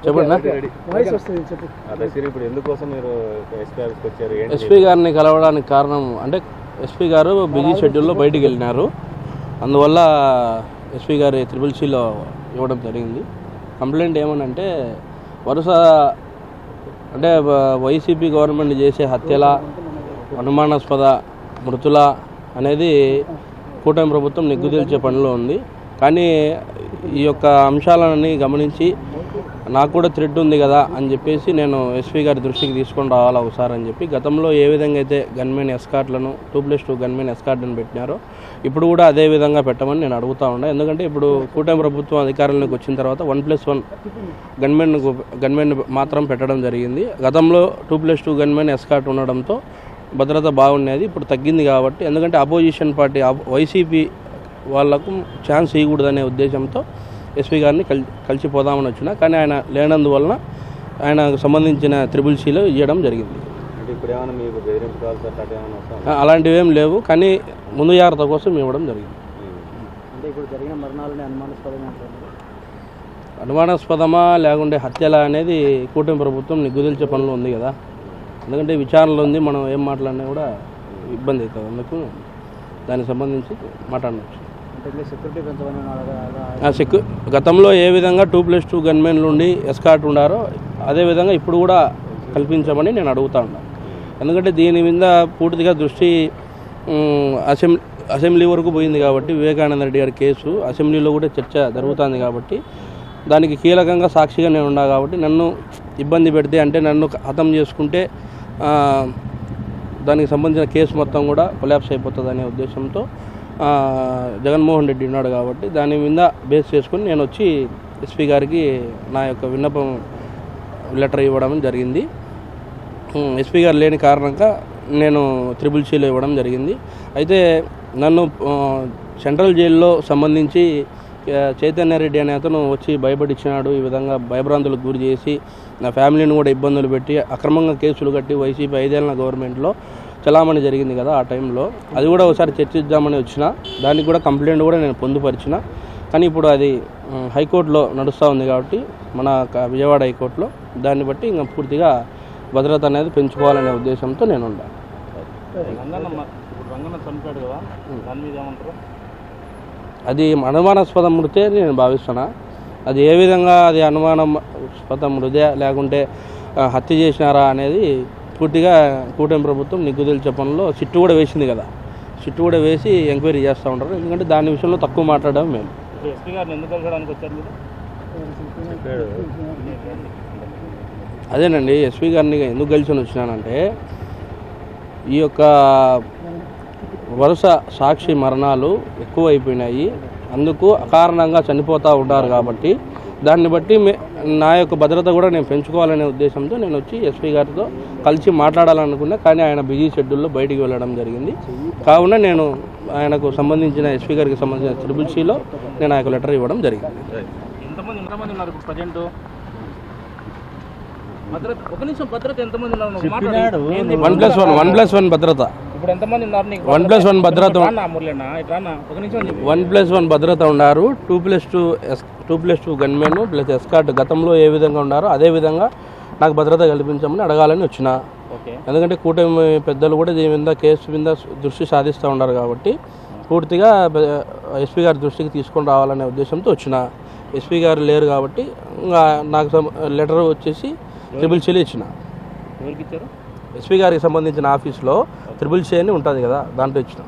చెప్పండి. ఎస్పీ గారిని కలవడానికి కారణం అంటే ఎస్పీ గారు బిజీ షెడ్యూల్లో బయటికి వెళ్ళినారు. అందువల్ల ఎస్పీ గారి CCCలో ఇవ్వడం జరిగింది. కంప్లైంట్ ఏమనంటే వరుస అంటే వైసీపీ గవర్నమెంట్ చేసే హత్యల, అనుమానాస్పద మృతుల అనేది కూటమి ప్రభుత్వం నిగ్గుతేల్చే పనిలో ఉంది. కానీ ఈ యొక్క అంశాలని గమనించి నాకు కూడా థ్రెడ్ ఉంది కదా అని చెప్పేసి నేను ఎస్పీ గారి దృష్టికి తీసుకొని రావాలా ఒకసారి అని చెప్పి గతంలో ఏ విధంగా అయితే గన్మెన్ ఎస్కార్ట్లను 2+2 గన్మెన్ ఎస్కార్ట్లను పెట్టినారో ఇప్పుడు కూడా అదే విధంగా పెట్టమని నేను అడుగుతూ ఉన్నా. ఎందుకంటే ఇప్పుడు కూటమి ప్రభుత్వం అధికారంలోకి వచ్చిన తర్వాత 1+1 గన్మెన్ మాత్రం పెట్టడం జరిగింది. గతంలో 2+2 గన్మెన్ ఎస్కార్ట్ ఉండడంతో భద్రత బాగుండేది. ఇప్పుడు తగ్గింది కాబట్టి ఎందుకంటే అపోజిషన్ పార్టీ వైసీపీ వాళ్లకు ఛాన్స్ ఇవ్వకూడదనే ఉద్దేశంతో ఎస్పీ గారిని కలిసిపోదామని వచ్చిన. కానీ ఆయన లేనందువలన ఆయనకు సంబంధించిన CCCలో ఇవ్వడం జరిగింది. అలాంటివి ఏం లేవు, కానీ ముందు జాగ్రత్త కోసం ఇవ్వడం జరిగింది. అనుమానాస్పదమా లేకుంటే హత్యల అనేది కూటమి ప్రభుత్వం నిగ్గుదల్చే పనులు ఉంది కదా. ఎందుకంటే విచారణలో ఉంది, మనం ఏం మాట్లాడినా కూడా ఇబ్బంది అవుతుంది. అందుకు దానికి సంబంధించి మాట్లాడవచ్చు. గతంలో ఏ విధంగా 2+2 గన్మెన్లు ఉండి ఎస్కార్ట్ ఉండారో అదేవిధంగా ఇప్పుడు కూడా కల్పించమని నేను అడుగుతా ఉన్నాను. ఎందుకంటే దీని మీద పూర్తిగా దృష్టి అసెంబ్లీ వరకు పోయింది కాబట్టి వివేకానంద రెడ్డి గారి కేసు అసెంబ్లీలో కూడా చర్చ జరుగుతుంది కాబట్టి దానికి కీలకంగా సాక్షిగా నేను ఉన్నా కాబట్టి నన్ను ఇబ్బంది పెడితే అంటే నన్ను హతం చేసుకుంటే దానికి సంబంధించిన కేసు మొత్తం కూడా కొలాప్స్ అయిపోతుంది అనే ఉద్దేశంతో జగన్మోహన్ రెడ్డి ఉన్నాడు కాబట్టి దాని మీద బేస్ చేసుకుని నేను వచ్చి ఎస్పీ గారికి నా యొక్క విన్నపం లెటర్ ఇవ్వడం జరిగింది. ఎస్పీ గారు లేని కారణంగా నేను CCCలో ఇవ్వడం జరిగింది. అయితే నన్ను సెంట్రల్ జైల్లో సంబంధించి చైతన్య రెడ్డి అనే అతను వచ్చి భయపడిచ్చినాడు. ఈ విధంగా భయభ్రాంతులకు గురి చేసి నా ఫ్యామిలీని కూడా ఇబ్బందులు పెట్టి అక్రమంగా కేసులు కట్టి వైసీపీ 5 ఏళ్ల గవర్నమెంట్లో చలామణి జరిగింది కదా. ఆ టైంలో అది కూడా ఒకసారి చర్చిద్దామని వచ్చిన. దానికి కూడా కంప్లైంట్ కూడా నేను పొందుపరిచిన. కానీ ఇప్పుడు అది హైకోర్టులో నడుస్తూ ఉంది కాబట్టి మన విజయవాడ హైకోర్టులో దాన్ని బట్టి ఇంకా పూర్తిగా భద్రత అనేది పెంచుకోవాలనే ఉద్దేశంతో నేను ఉన్నాను. అది అనుమానాస్పద మృతే నేను భావిస్తున్నా. అది ఏ విధంగా అది అనుమానాస్పద మృతే లేకుంటే హత్య చేసినారా అనేది పూర్తిగా కూటమి ప్రభుత్వం నిగ్గుతేల్చే పనుల్లో సిట్టు కూడా వేసింది కదా. సిట్టు కూడా వేసి ఎంక్వైరీ చేస్తూ ఉంటారు. ఎందుకంటే దాని విషయంలో తక్కువ మాట్లాడడం మేము. అదేనండి, ఎస్పీ గారిని ఎందుకు కలిసి వచ్చినానంటే ఈ యొక్క వరుస సాక్షి మరణాలు ఎక్కువ అయిపోయినాయి. అందుకు అకారణంగా చనిపోతూ ఉంటారు కాబట్టి దాన్ని బట్టి నా యొక్క భద్రత కూడా నేను పెంచుకోవాలనే ఉద్దేశంతో నేను వచ్చి ఎస్పీ గారితో కలిసి మాట్లాడాలనుకున్నా. కానీ ఆయన బిజీ షెడ్యూల్లో బయటికి వెళ్ళడం జరిగింది. కావున నేను ఆయనకు సంబంధించిన ఎస్పీ గారికి సంబంధించిన CCCలో నేను ఆ యొక్క లెటర్ ఇవ్వడం జరిగింది. +1 భద్రత. 1+1 భద్రత 1+1 భద్రత ఉన్నారు. 2+2 గన్మెన్ ప్లస్ ఎస్కార్ట్ గతంలో ఏ విధంగా ఉన్నారో అదే విధంగా నాకు భద్రత కల్పించమని అడగాలని వచ్చిన. ఎందుకంటే కూటమి పెద్దలు కూడా దీని మీద కేసు మీద దృష్టి సాధిస్తూ ఉన్నారు కాబట్టి పూర్తిగా ఎస్పీ గారి దృష్టికి తీసుకొని రావాలనే ఉద్దేశంతో వచ్చిన. ఎస్పీ గారు లేరు కాబట్టి నాకు లెటర్ వచ్చేసి CCCలో ఇచ్చిన. ఎస్పీ గారికి సంబంధించిన ఆఫీస్లో CCC అని ఉంటుంది కదా, దాంట్లో ఇచ్చిన.